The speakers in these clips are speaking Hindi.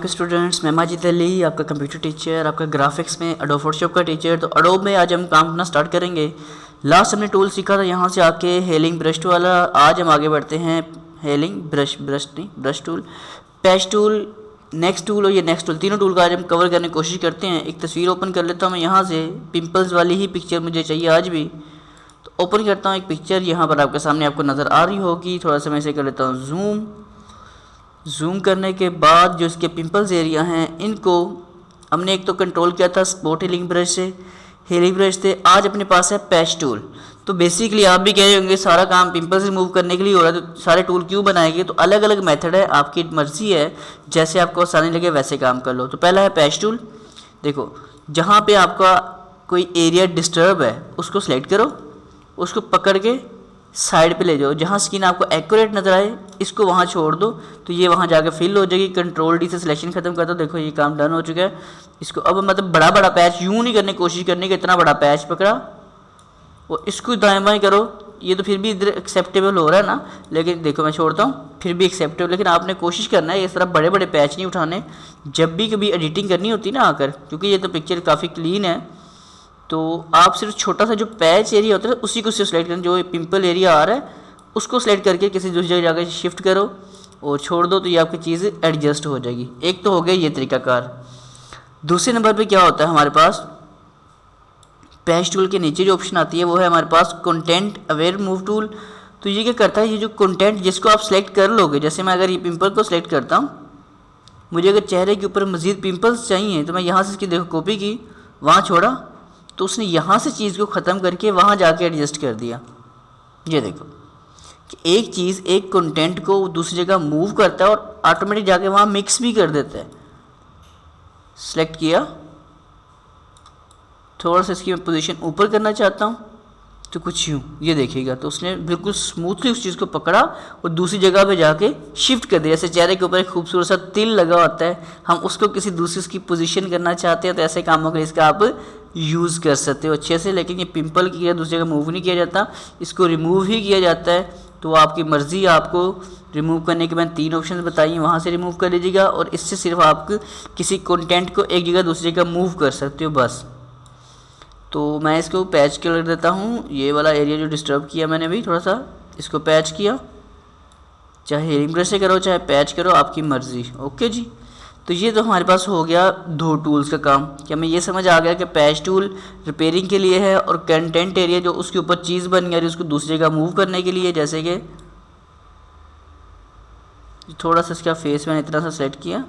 स्टूडेंट्स, मैं माजिद अली, आपका कंप्यूटर टीचर, आपका ग्राफिक्स में एडोब फोटोशॉप का टीचर। तो एडोब में आज हम काम करना स्टार्ट करेंगे। लास्ट हमने टूल सीखा था यहाँ से आके हेलिंग ब्रश टूल वाला। आज हम आगे बढ़ते हैं hailing brush tool, patch tool, next tool और ये नेक्स्ट टूल, तीनों टूल का आज हम कवर करने की कोशिश करते हैं। एक तस्वीर ओपन कर लेता हूँ मैं यहाँ से, पिंपल्स वाली ही पिक्चर मुझे चाहिए आज भी। तो ओपन करता हूँ एक पिक्चर, यहाँ पर आपके सामने आपको नज़र आ रही होगी। थोड़ा सा मैं इसे कर लेता हूँ जूम करने के बाद जो इसके पिंपल्स एरिया हैं इनको हमने एक तो कंट्रोल किया था स्पॉट हीलिंग ब्रश से, हीलिंग ब्रश से। आज अपने पास है पैच टूल। तो बेसिकली आप भी कह रहे होंगे सारा काम पिंपल्स रिमूव करने के लिए हो रहा है, तो सारे टूल क्यों बनाएंगे? तो अलग अलग मेथड है, आपकी मर्जी है, जैसे आपको आसानी लगे वैसे काम कर लो। तो पहला है पैच टूल। देखो जहाँ पे आपका कोई एरिया डिस्टर्ब है उसको सिलेक्ट करो, उसको पकड़ के साइड पे ले जाओ, जहाँ स्किन आपको एक्यूरेट नज़र आए इसको वहाँ छोड़ दो, तो ये वहाँ जाके फिल हो जाएगी। कंट्रोल डी से सिलेक्शन खत्म कर दो। देखो ये काम डन हो चुका है। इसको अब मतलब बड़ा बड़ा पैच यूँ नहीं करने की कोशिश करने की, इतना बड़ा पैच पकड़ा और इसको दाएँ बाएँ करो। ये तो फिर भी इधर एक्सेप्टेबल हो रहा है ना, लेकिन देखो मैं छोड़ता हूँ फिर भी एक्सेप्टेबल। लेकिन आपने कोशिश करना है इस तरह बड़े बड़े पैच नहीं उठाने जब भी कभी एडिटिंग करनी होती ना आकर, क्योंकि ये तो पिक्चर काफ़ी क्लीन है। तो आप सिर्फ छोटा सा जो पैच एरिया होता है उसी को सिलेक्ट करें, जो पिंपल एरिया आ रहा है उसको सिलेक्ट करके किसी दूसरी जगह जाकर शिफ्ट करो और छोड़ दो, तो ये आपकी चीज़ एडजस्ट हो जाएगी। एक तो हो गया ये तरीकाकार। दूसरे नंबर पे क्या होता है हमारे पास, पैच टूल के नीचे जो ऑप्शन आती है वो है हमारे पास कंटेंट अवेयर मूव टूल। तो ये क्या करता है, ये जो कंटेंट जिसको आप सिलेक्ट कर लोगे, जैसे मैं अगर ये पिंपल को सिलेक्ट करता हूँ, मुझे अगर चेहरे के ऊपर मज़ीद पिंपल्स चाहिए तो मैं यहाँ से इसकी देखो कॉपी की, वहाँ छोड़ा तो उसने यहाँ से चीज़ को ख़त्म करके वहाँ जाके एडजस्ट कर दिया। ये देखो कि एक चीज़ एक कंटेंट को दूसरी जगह मूव करता है और ऑटोमेटिक जाके वहाँ मिक्स भी कर देता है। सेलेक्ट किया, थोड़ा सा इसकी मैं पोजीशन ऊपर करना चाहता हूँ तो कुछ यूँ, ये देखिएगा तो उसने बिल्कुल स्मूथली उस चीज़ को पकड़ा और दूसरी जगह पे जाके शिफ्ट कर दिया। जैसे चेहरे के ऊपर एक खूबसूरत सा तिल लगा होता है, हम उसको किसी दूसरी उसकी पोजीशन करना चाहते हैं, तो ऐसे कामों के लिए इसका आप यूज़ कर सकते हो अच्छे से। लेकिन ये पिंपल की दूसरी जगह मूव नहीं किया जाता, इसको रिमूव ही किया जाता है। तो आपकी मर्ज़ी, आपको रिमूव करने के मैंने 3 ऑप्शन बताई, वहाँ से रिमूव कर लीजिएगा और इससे सिर्फ आप किसी कंटेंट को एक जगह दूसरी जगह मूव कर सकते हो बस। तो मैं इसको पैच कर देता हूँ, ये वाला एरिया जो डिस्टर्ब किया मैंने भी थोड़ा सा, इसको पैच किया। चाहे हीलिंग ब्रश से करो चाहे पैच करो, आपकी मर्ज़ी। ओके जी, तो ये तो हमारे पास हो गया 2 टूल्स का काम। क्या मैं ये समझ आ गया कि पैच टूल रिपेयरिंग के लिए है और कंटेंट एरिया जो उसके ऊपर चीज़ बन गई उसको दूसरी जगह मूव करने के लिए। जैसे कि थोड़ा सा इसका फेस मैंने इतना सा सेट किया,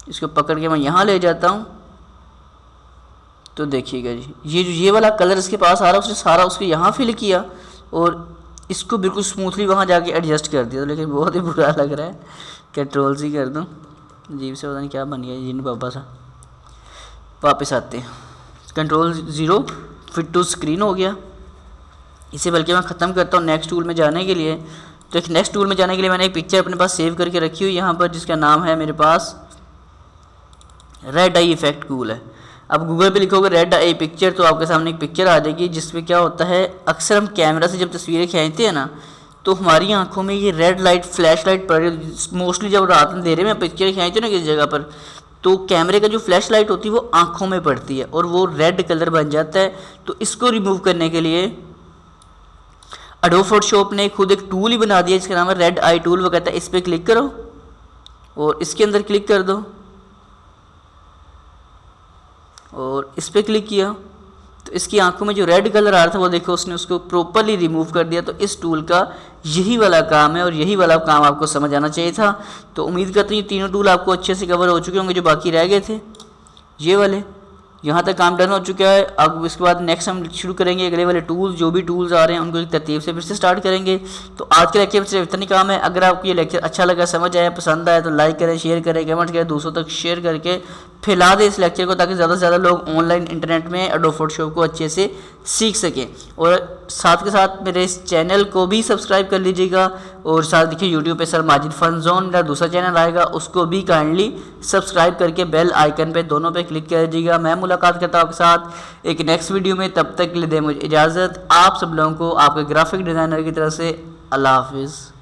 इसको पकड़ के मैं यहाँ ले जाता हूँ, तो देखिएगा जी ये जो ये वाला कलर इसके पास आ रहा है उसने सारा उसको यहाँ फिल किया और इसको बिल्कुल स्मूथली वहाँ जाके एडजस्ट कर दिया। लेकिन बहुत ही बुरा लग रहा है, कंट्रोल सी कर दूँ, अजीब से पता नहीं क्या बन गया जिन पापा सा। वापस आते हैं, कंट्रोल 0 फिट टू स्क्रीन हो गया। इसे बल्कि मैं ख़त्म करता हूँ नेक्स्ट टूल में जाने के लिए। तो एक नेक्स्ट टूल में जाने के लिए मैंने एक पिक्चर अपने पास सेव करके रखी हुई यहाँ पर, जिसका नाम है मेरे पास रेड आई इफेक्ट टूल है। अब गूगल पे लिखोगे रेड आई पिक्चर तो आपके सामने एक पिक्चर आ जाएगी, जिसमें क्या होता है अक्सर हम कैमरा से जब तस्वीरें खींचते हैं ना तो हमारी आंखों में ये रेड लाइट फ्लैश लाइट पड़ रही, मोस्टली जब रात अंधेरे में पिक्चर खींचते हैं ना किसी जगह पर, तो कैमरे का जो फ्लैश लाइट होती है वो आंखों में पड़ती है और वो रेड कलर बन जाता है। तो इसको रिमूव करने के लिए एडोब फोटोशॉप ने खुद एक टूल ही बना दिया जिसका नाम है रेड आई टूल। वो कहता है इस पर क्लिक करो और इसके अंदर क्लिक कर दो और इस पर क्लिक किया तो इसकी आंखों में जो रेड कलर आ रहा था वो देखो उसने उसको प्रॉपरली रिमूव कर दिया। तो इस टूल का यही वाला काम है और यही वाला काम आपको समझ आना चाहिए था। तो उम्मीद करते हैं ये तीनों टूल आपको अच्छे से कवर हो चुके होंगे, जो बाकी रह गए थे ये वाले। यहाँ तक काम डन हो चुका है। अब इसके बाद नेक्स्ट हम शुरू करेंगे अगले वाले टूल्स, जो भी टूल्स आ रहे हैं उनको एक तरतीब से फिर से स्टार्ट करेंगे। तो आज के लेक्चर में सिर्फ इतना ही काम है। अगर आपको ये लेक्चर अच्छा लगा, समझ आया, पसंद आया तो लाइक करें, शेयर करें, कमेंट करें, दूसरों तक शेयर करके फैला दें इस लेक्चर को, ताकि ज़्यादा से ज़्यादा लोग ऑनलाइन इंटरनेट में एडोब फोटोशॉप को अच्छे से सीख सकें। और साथ के साथ मेरे इस चैनल को भी सब्सक्राइब कर लीजिएगा और साथ देखिए यूट्यूब पे सर माजिद फन जोन मेरा दूसरा चैनल आएगा, उसको भी काइंडली सब्सक्राइब करके बेल आइकन पे दोनों पे क्लिक कर दीजिएगा। मैं मुलाकात करता हूँ आपके साथ एक नेक्स्ट वीडियो में, तब तक के लिए दें मुझे इजाज़त। आप सब लोगों को आपके ग्राफिक डिज़ाइनर की तरफ से अल्लाह हाफिज़।